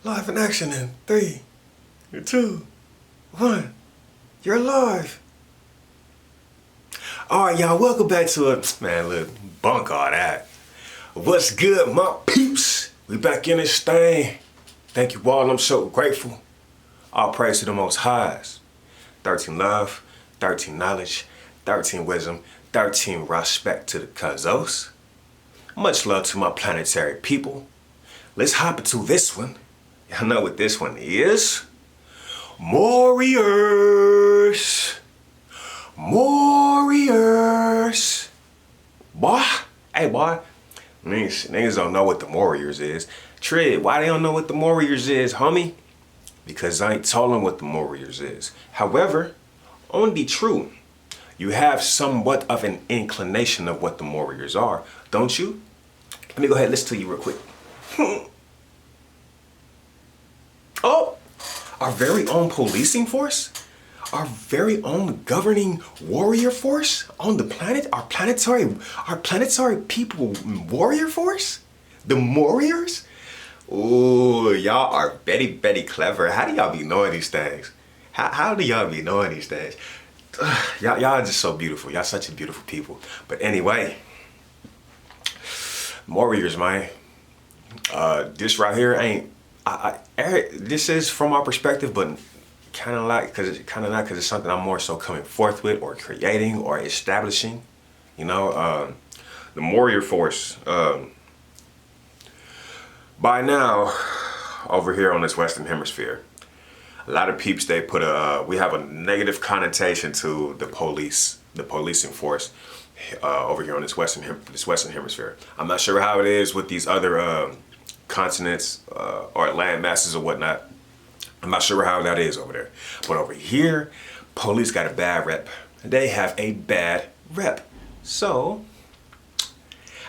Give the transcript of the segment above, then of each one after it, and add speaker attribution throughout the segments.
Speaker 1: Live in action in 3, 2, 1. You're live. Alright, y'all, welcome back to it. Man, look, bunk all that. What's good, my peeps? We back in this thing. Thank you all, I'm so grateful. All praise to the Most Highs. 13 love, 13 knowledge, 13 wisdom, 13 respect to the Kazos. Much love to my planetary people. Let's hop into this one. Y'all know what this one is. Mauriors. Mauriors. Boy, hey boy, niggas don't know what the Mauriors is. Triggah, why they don't know what the Mauriors is, homie? Because I ain't told them what the Mauriors is. However, only true, you have somewhat of an inclination of what the Mauriors are, don't you? Let me go ahead and listen to you real quick. Oh, our very own policing force? Our very own governing warrior force on the planet? Our planetary people warrior force? The Mauriors? Ooh, y'all are very clever. How do y'all be knowing these things? How do y'all be knowing these things? Y'all are just so beautiful. Y'all such a beautiful people. But anyway, Mauriors, man. This right here ain't. This is from our perspective, but kind of not because it's something I'm more so coming forth with, or creating, or establishing. You know, the Maurior force. By now, over here on this Western Hemisphere, a lot of peeps, they put we have a negative connotation to the police, the policing force over here on this Western Hemisphere. I'm not sure how it is with these other continents or land masses or whatnot. I'm not sure how that is over there. But over here, police got a bad rep. They have a bad rep. So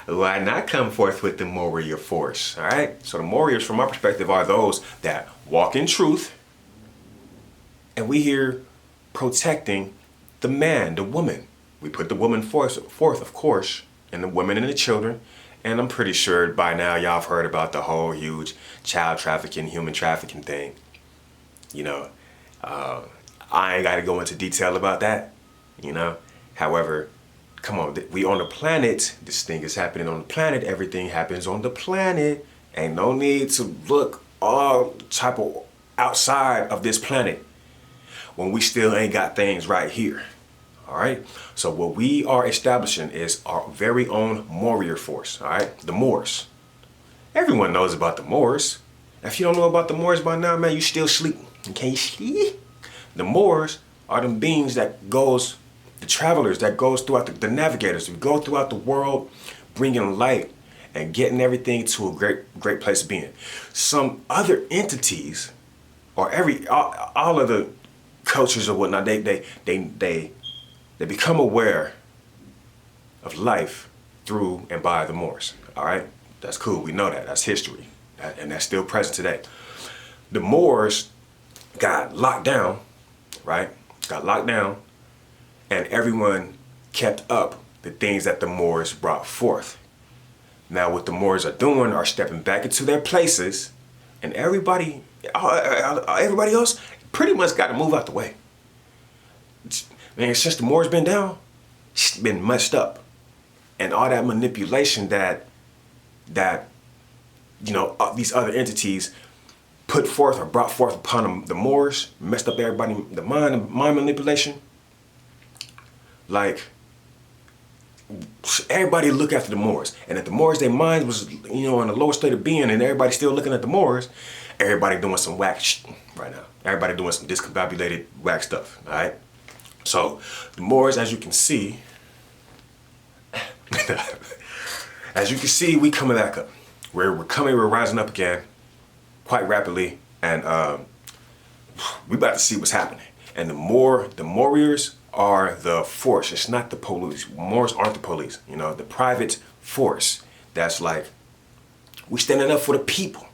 Speaker 1: why not come forth with the Maurior force, all right? So the Mauriors, from our perspective, are those that walk in truth, and we here protecting the man, the woman. We put the woman forth, of course, and the women and the children, and I'm pretty sure by now y'all have heard about the whole huge child trafficking, human trafficking thing. You know, I ain't got to go into detail about that, you know. However, come on, we on the planet. This thing is happening on the planet. Everything happens on the planet. Ain't no need to look all type of outside of this planet when we still ain't got things right here. All right. So what we are establishing is our very own Maurior force. All right. The Moors. Everyone knows about the Moors. If you don't know about the Moors by now, man, you still sleep. Can you sleep? The Moors are them beings that goes, the travelers that goes throughout the navigators. We go throughout the world, bringing light and getting everything to a great place of being. Some other entities, or all of the cultures or whatnot, they become aware of life through and by the Moors. All right, that's cool. We know that. That's history, and that's still present today. The Moors got locked down, right? Got locked down, and everyone kept up the things that the Moors brought forth. Now, what the Moors are doing are stepping back into their places, and everybody else pretty much got to move out the way. Man, since the Moors been down, it's been messed up. And all that manipulation that you know, these other entities put forth or brought forth upon the Moors, messed up everybody, the mind manipulation. Like, everybody look after the Moors. And if the Moors, their minds was, you know, in a lower state of being, and everybody still looking at the Moors, everybody doing some whack shit right now. Everybody doing some discombobulated whack stuff, all right? So the Moors, as you can see, we coming back up. We're rising up again quite rapidly, and we about to see what's happening. And the Mauriors are the force. It's not the police. Moors aren't the police. You know, the private force. That's like, we standing up for the people.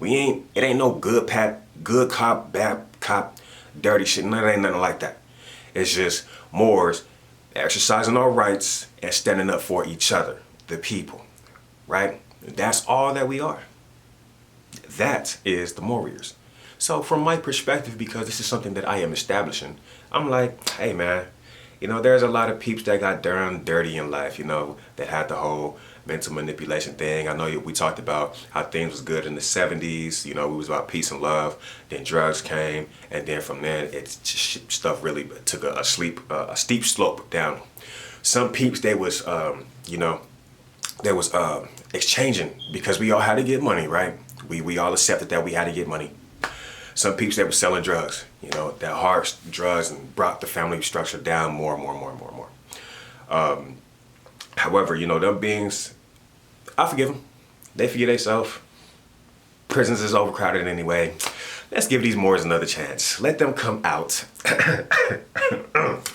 Speaker 1: It ain't no good cop, bad cop, dirty shit. None, ain't nothing like that. It's just Moors exercising our rights and standing up for each other, the people, right? That's all that we are. That is the Mauriors. So from my perspective, because this is something that I am establishing, I'm like, hey man, there's a lot of peeps that got done dirty in life, that had the whole mental manipulation thing. I know we talked about how things was good in the 70s, we was about peace and love, then drugs came, and then from then, stuff really took a steep slope down. Some peeps, they was, exchanging because we all had to get money, right? We all accepted that we had to get money. Some people that were selling drugs, that hard drugs, and brought the family structure down more and more and more and more and more. However, them beings, I forgive them. They forget themselves. Prisons is overcrowded anyway. Let's give these Moors another chance. Let them come out.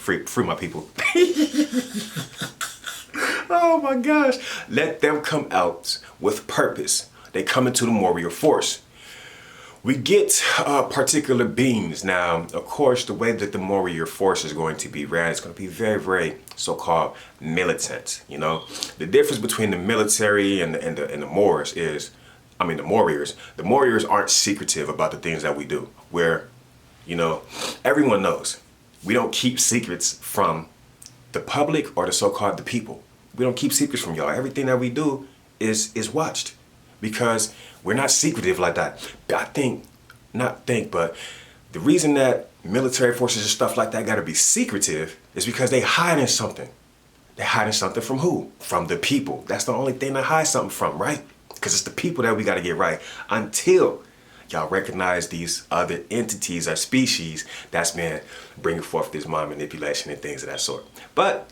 Speaker 1: free my people. Oh my gosh. Let them come out with purpose. They come into the warrior force. We get particular beings. Now, of course, the way that the warrior force is going to be ran is going to be very, very so-called militant. The difference between the military and the Moors is, the Mauriors. The Mauriors aren't secretive about the things that we do. Where, everyone knows. We don't keep secrets from the public or the so-called the people. We don't keep secrets from y'all. Everything that we do is watched. Because we're not secretive like that. But the reason that military forces and stuff like that gotta be secretive is because they hiding something. They hiding something from who? From the people. That's the only thing they hide something from, right? Because it's the people that we gotta get right until y'all recognize these other entities or species that's been bringing forth this mind manipulation and things of that sort. But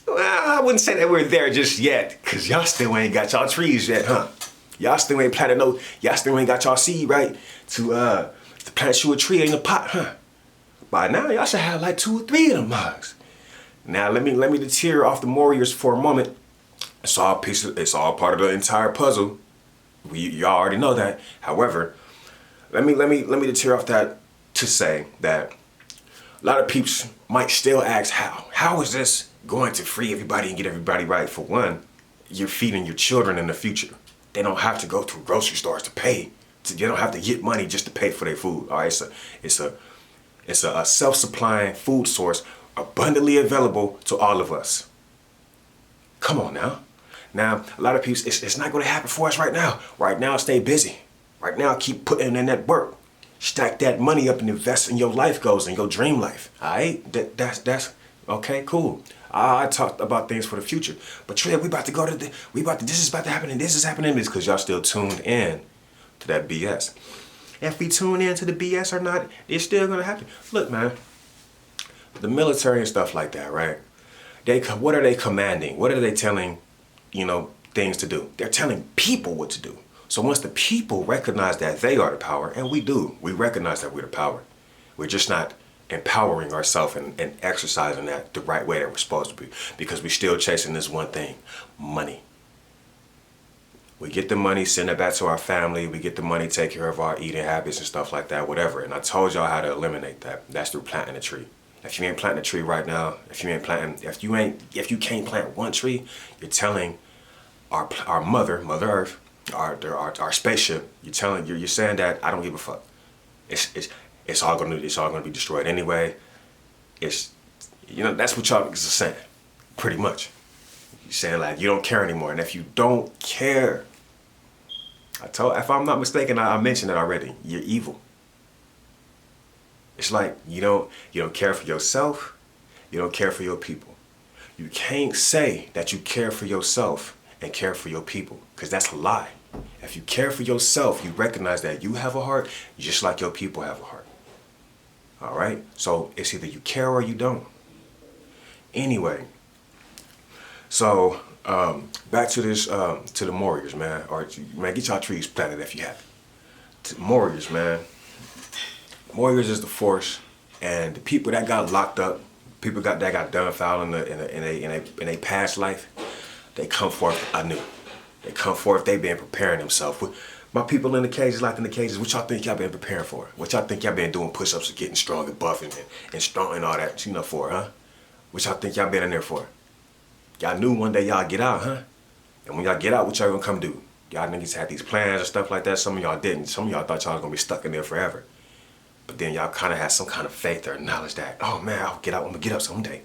Speaker 1: I wouldn't say that we're there just yet, because y'all still ain't got y'all trees yet, huh? Y'all still ain't planted y'all still ain't got y'all seed right to plant you a tree in a pot, huh? By now, y'all should have like 2 or 3 of them mugs. Now, let me deter off the Mauriors for a moment. It's all part of the entire puzzle. Y'all already know that. However, let me deter off that to say that a lot of peeps might still ask how. How is this going to free everybody and get everybody right? For one, you're feeding your children in the future. They don't have to go through grocery stores to pay. They don't have to get money just to pay for their food. All right, it's a self-supplying food source, abundantly available to all of us. Come on now. Now, a lot of people, it's not going to happen for us right now. Right now, stay busy. Right now, keep putting in that work. Stack that money up and invest in your life goals and your dream life. All right, that's okay, cool. I talked about things for the future, but Triggah, this is about to happen and this is happening. It's because y'all still tuned in to that BS. If we tune in to the BS or not, it's still gonna happen. Look, man, the military and stuff like that, right? What are they commanding? What are they telling, things to do? They're telling people what to do. So once the people recognize that they are the power, and we recognize that we're the power. We're just not empowering ourselves and exercising that the right way that we're supposed to be, because we're still chasing this one thing: money. We get the money, send it back to our family. We get the money, take care of our eating habits and stuff like that, whatever. And I told y'all how to eliminate that. That's through planting a tree. If you ain't planting a tree right now, if you can't plant one tree, you're telling our Mother Earth, our spaceship, you're saying that I don't give a fuck. It's all gonna be destroyed anyway. That's what y'all niggas are saying, pretty much. You're saying like you don't care anymore, and if you don't care, if I'm not mistaken, I mentioned it already. You're evil. It's like you don't care for yourself, you don't care for your people. You can't say that you care for yourself and care for your people, because that's a lie. If you care for yourself, you recognize that you have a heart just like your people have a heart. All right? So it's either you care or you don't. Anyway, so back to this, to the Mauriors, man. Or man, get y'all trees planted if you have it. Mauriors, man. Mauriors is the force, and the people that got locked up, that got done foul in a past life, they come forth anew. They come forth. They been preparing themselves. My people in the cages, locked in the cages, what y'all think y'all been preparing for? What y'all think y'all been doing push-ups and getting strong and buffing and strong and all that, for, huh? What y'all think y'all been in there for? Y'all knew one day y'all get out, huh? And when y'all get out, what y'all gonna come do? Y'all niggas had these plans and stuff like that. Some of y'all didn't. Some of y'all thought y'all was gonna be stuck in there forever. But then y'all kind of had some kind of faith or knowledge that, oh man, I'll get out. I'm gonna get up someday.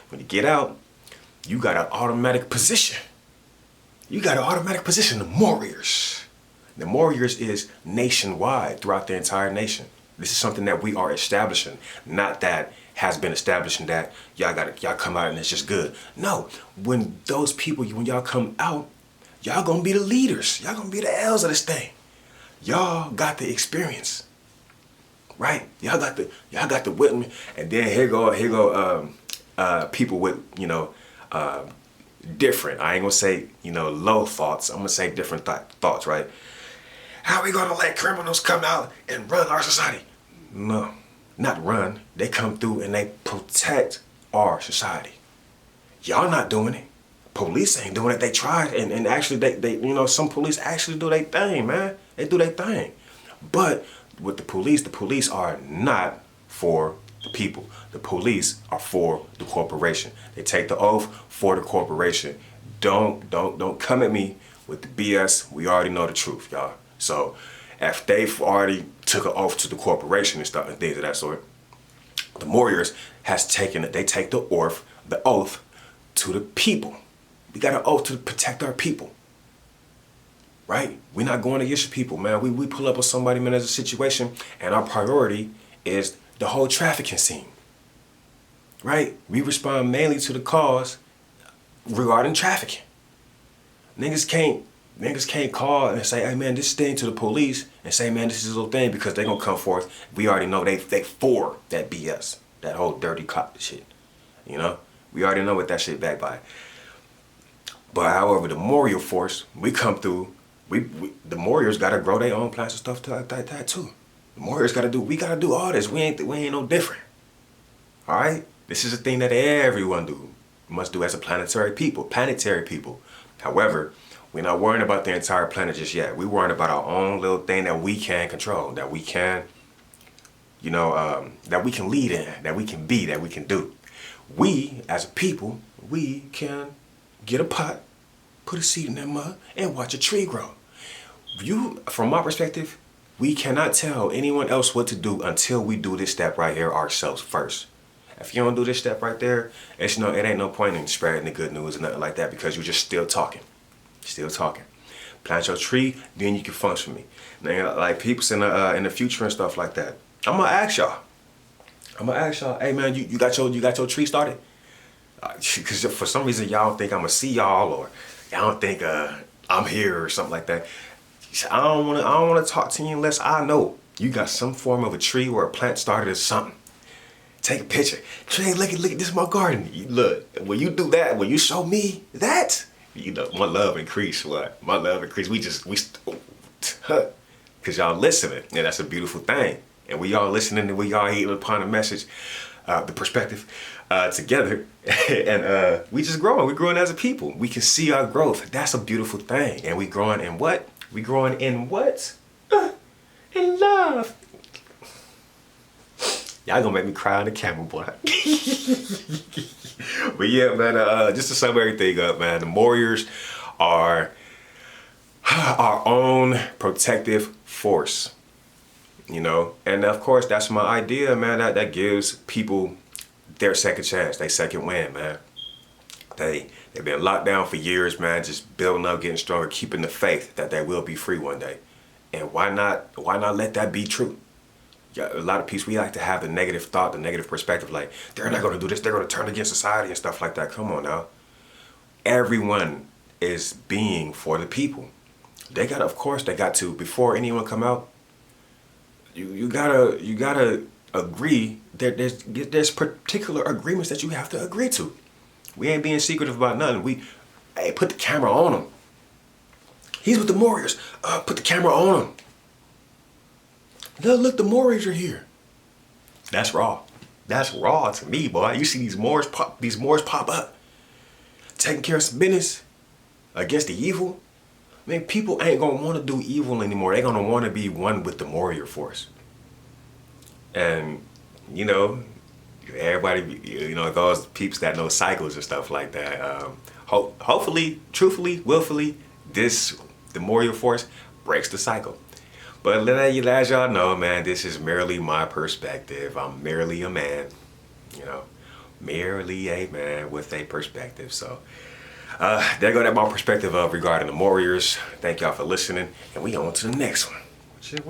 Speaker 1: When you get out, you got an automatic position. You got an automatic position, the Mauriors. The Mauriors is nationwide, throughout the entire nation. This is something that we are establishing, not that has been established and that y'all come out and it's just good. No, when those people, when y'all come out, y'all gonna be the leaders. Y'all gonna be the L's of this thing. Y'all got the experience, right? Y'all got the wisdom. And then here go people with, you know, different. I ain't gonna say, you know, low thoughts. I'm gonna say different thoughts, right? How are we gonna let criminals come out and run our society? No, not run. They come through and they protect our society. Y'all not doing it. Police ain't doing it. They tried, and actually they you know, some police actually do their thing, man. They do their thing. But with the police are not for the people. The police are for the corporation. They take the oath for the corporation. Don't come at me with the BS. We already know the truth, y'all. So if they've already took an oath to the corporation and stuff and things of that sort, the Mauriors has taken it. They take the oath to the people. We got an oath to protect our people. Right? We're not going against the people, man. We pull up with somebody, man, there's a situation, and our priority is the whole trafficking scene. Right? We respond mainly to the cause regarding trafficking. Niggas can't call and say, hey man, this thing to the police and say, man, this is a little thing, because they gonna come forth. We already know they for that BS, that whole dirty cop shit. You know? We already know what that shit backed by. But however, the Maurior force, we come through, the Mauriors gotta grow their own plants and stuff like that too. The Mauriors we gotta do all this. We ain't no different. Alright? This is a thing that everyone must do as a planetary people. However, we're not worrying about the entire planet just yet. We're worrying about our own little thing that we can control, that we can, you know, that we can lead in, that we can be, that we can do. We, as a people, we can get a pot, put a seed in that mud, and watch a tree grow. From my perspective, we cannot tell anyone else what to do until we do this step right here ourselves first. If you don't do this step right there, it ain't no point in spreading the good news and nothing like that, because you're just still talking. Plant your tree, then you can function me. Now, like people in the future and stuff like that, I'm gonna ask y'all, hey man, you got your tree started? Because for some reason y'all don't think I'm gonna see y'all, or y'all don't think I'm here or something like that. I don't wanna talk to you unless I know you got some form of a tree or a plant started or something. Take a picture. Trey, look at this is my garden. Look, when you do that, when you show me that, you know, my love increased. What? My love increased. Because y'all listening, and that's a beautiful thing. And we all listening, and we all eating upon the message, the perspective together. And we just growing. We're growing as a people. We can see our growth. That's a beautiful thing. And we growing in what? We growing in what? In love. Y'all gonna make me cry on the camera, boy. But yeah, man, just to sum everything up, man, the Mauriors are our own protective force, you know? And of course, that's my idea, man, that gives people their second chance, their second win, man. They've been locked down for years, man, just building up, getting stronger, keeping the faith that they will be free one day. And why not let that be true? Yeah, a lot of people, we like to have the negative thought, the negative perspective, like, they're not gonna do this, they're gonna turn against society and stuff like that. Come on now. Everyone is being for the people. They gotta, of course, before anyone come out, you gotta agree that there's particular agreements that you have to agree to. We ain't being secretive about nothing. Hey, put the camera on him. He's with the Mauriors. Put the camera on him. Look, the Mauriors are here. That's raw. That's raw to me, boy. You see these Moors pop up, taking care of some business against the evil. Man, people ain't gonna want to do evil anymore. They're gonna want to be one with the Maurior force. And you know, everybody, you know, those peeps that know cycles and stuff like that. Hopefully, truthfully, willfully, this the Maurior force breaks the cycle. But as y'all know, man, this is merely my perspective. I'm merely a man, you know, merely a man with a perspective. So there go that my perspective of regarding the Mauriors. Thank y'all for listening, and we on to the next one. What's the